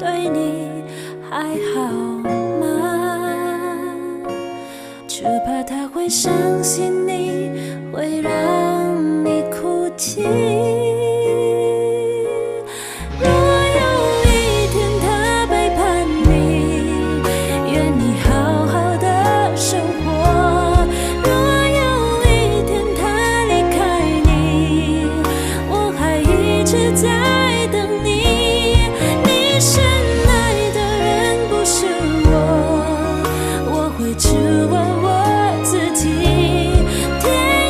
对你还好吗？只怕他会相信你，会让你哭泣。若有一天他背叛你，愿你好好的生活。若有一天他离开你，我还一直在等你。你深爱的人不是我，我会质问我自己。甜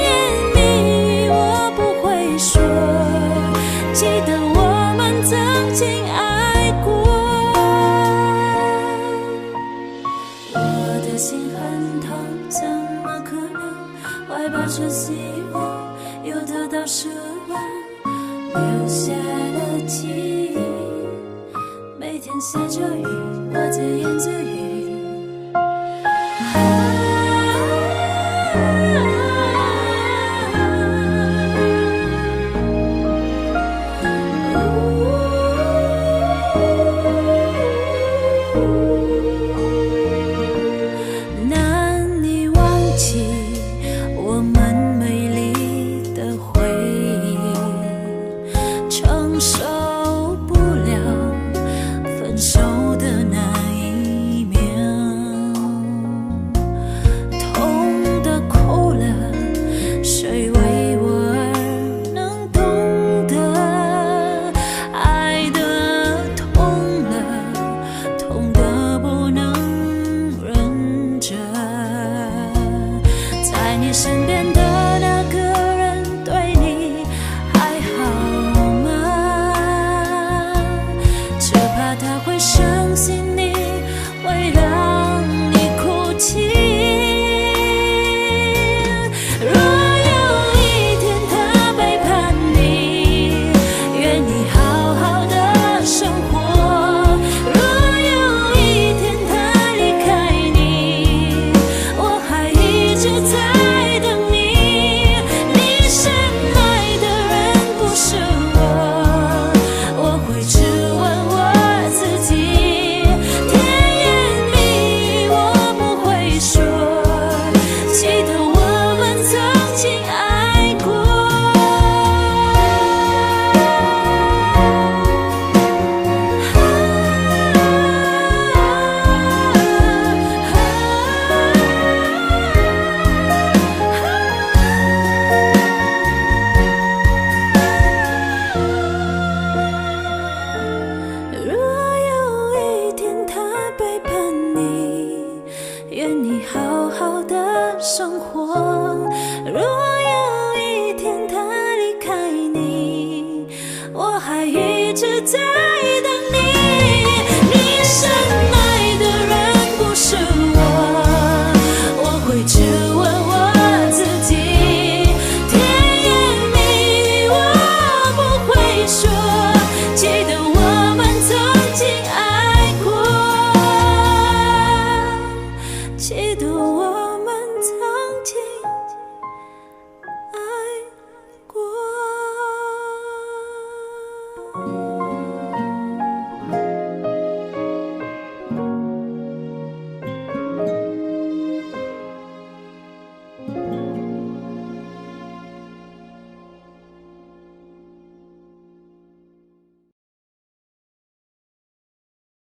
言蜜语我不会说，记得我们曾经爱过。我的心很痛，怎么可能怀抱着希望，又得到失望，留下了记忆，每天下着雨，我自言自语。难以忘记我们美丽的回忆，承受不了分手的那一秒，痛的哭了，谁为我而能懂得？爱的痛了，痛的不能忍着。在你身边的那个人对你还好吗？只怕他会相信你，会